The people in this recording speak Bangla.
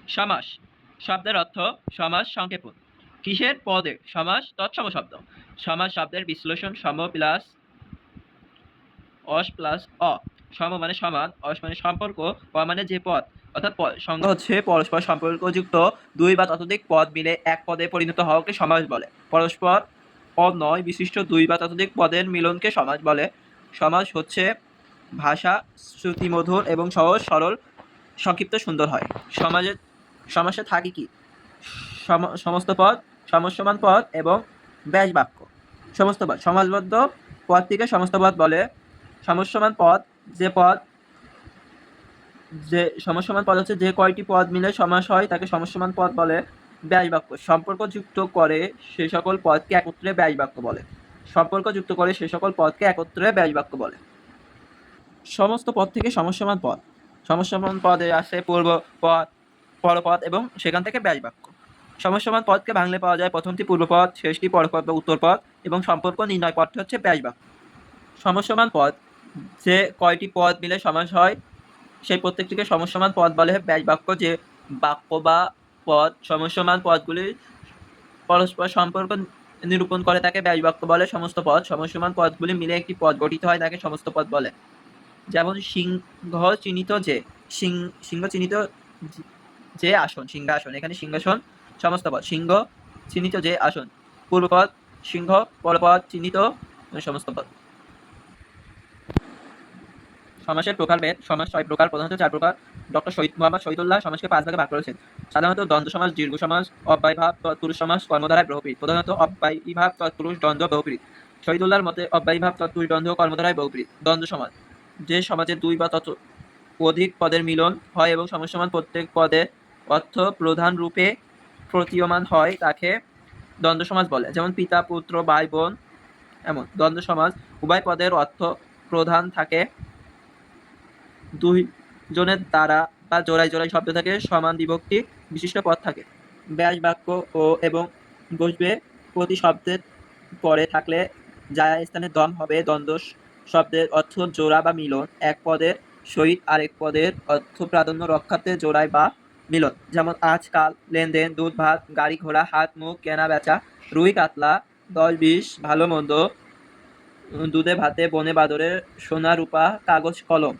সমাস শব্দের অর্থ সমাস সংক্ষেপণ। কিসের পদে? সমাস তৎসম শব্দ। সমাস শব্দের বিশ্লেষণ সম প্লাস অস প্লাস অ। সম মানে সমান, অস মানে সম্পর্ক, অ মানে যে পদ। অর্থাৎ সংজ্ঞা হচ্ছে পরস্পর সম্পর্কযুক্ত দুই বা ততোধিক পদ মিলে এক পদে পরিণত হওয়াকে সমাস বলে। পরস্পর পদ নয় বিশিষ্ট দুই বা ততোধিক পদের মিলনকে সমাস বলে। সমাস হচ্ছে ভাষা শ্রুতিমধুর এবং সহজ সরল, সংক্ষিপ্ত, সুন্দর হয়। সমাসে থাকে কি? সমস্ত পদ, সমস্যমান পদ এবং ব্যাস বাক্য। সমস্ত পদ সমাসবদ্ধ পদটিকে সমস্ত পদ বলে। সমস্যমান পদ সমস্যমান পদ হচ্ছে যে কয়টি পদ মিলে সমাস হয় তাকে সমস্যমান পদ বলে। ব্যাস বাক্য সম্পর্কযুক্ত করে সে সকল পদকে একত্রে ব্যাস বাক্য বলে। ব্যাস বাক্য বলে। সমস্ত পদ থেকে সমস্যমান পদ। সমস্যমান পদে আসে পূর্ব পদ, পরপদ এবং সেখান থেকে ব্যাস বাক্য। সমস্যমান পদকে ভাঙলে পাওয়া যায় প্রথমটি পূর্বপদ, শেষটি পরপদ বা উত্তরপদ এবং সম্পর্ক নির্ণয় পদটি হচ্ছে ব্যাস বাক্য। সমস্যমান পদ যে কয়টি পদ মিলে সমাস হয় সেই প্রত্যেকটিকে সমস্যমান পদ বলে। ব্যাস বাক্য যে বাক্য বা পদ সমস্যমান পদগুলি পরস্পর সম্পর্ক নিরূপণ করে তাকে ব্যাস বাক্য বলে। সমস্ত পদ সমস্যমান পদগুলি মিলে একটি পদ গঠিত হয় তাকে সমস্ত পদ বলে। যেমন সিংহ চিহ্নিত যে আসন, সিংহাসন। এখানে সিংহাসন সমস্ত পদ। সিংহ চিহ্নিত যে আসন, পূর্বপদ সিংহ, পরপদ চিহ্নিত সমস্ত পদ। সমাসের প্রকারভেদ। সমাস 6 প্রকার, প্রধানত 4 প্রকার। ডক্টর মোহাম্মদ শহীদুল্লাহ সমাসকে 5 ভাগে ভাগ করেছেন। সাধারণত দ্বন্দ্ব সমাস, দীর্ঘ সমাস, অব্যয়ীভাব, তৎপুরুষ সমাস, কর্মধারায় বহুব্রীহি। প্রধানত অব্যয়ীভাব, তৎপুরুষ, দ্বন্দ্ব, বহুব্রীহি। শহীদুল্লাহর মতে অব্যয়ীভাব, তৎপুরুষ, দ্বন্দ্ব, কর্মধারায় বহুব্রীহি। দ্বন্দ্ব সমাস যে সমাজে দুই বা তত অধিক পদের মিলন হয় এবং সমস্যমান প্রত্যেক পদের অর্থ প্রধান রূপে প্রতীয়মান হয় তাকে দ্বন্দ্ব সমাস বলে। যেমন পিতা, পুত্র, ভাই, বোন। এমন দ্বন্দ্ব সমাস উভয় পদের অর্থ প্রধান থাকে, দুই জনের দ্বারা বা জোড়ায় জোড়ায় শব্দ থাকে, সমান বিভক্তি বিশিষ্ট পদ থাকে। ব্যাস বাক্য ও এবং বসবে প্রতি শব্দের পরে থাকলে যায়া স্থানে দম হবে। দ্বন্দ্ব শব্দের অর্থ জোড়া বা মিলন, এক পদের সহিত আরেক পদের অর্থ প্রাধান্য রক্ষার্থে জোড়ায় বা মিলন। যেমন আজকাল, লেনদেন, দুধ ভাত, গাড়ি ঘোড়া, হাত মুখ, কেনা বেচা, রুই কাতলা, 10-20, ভালো মন্দ, দুধে ভাতে, বনে বাদরে, সোনা রূপা, কাগজ কলম।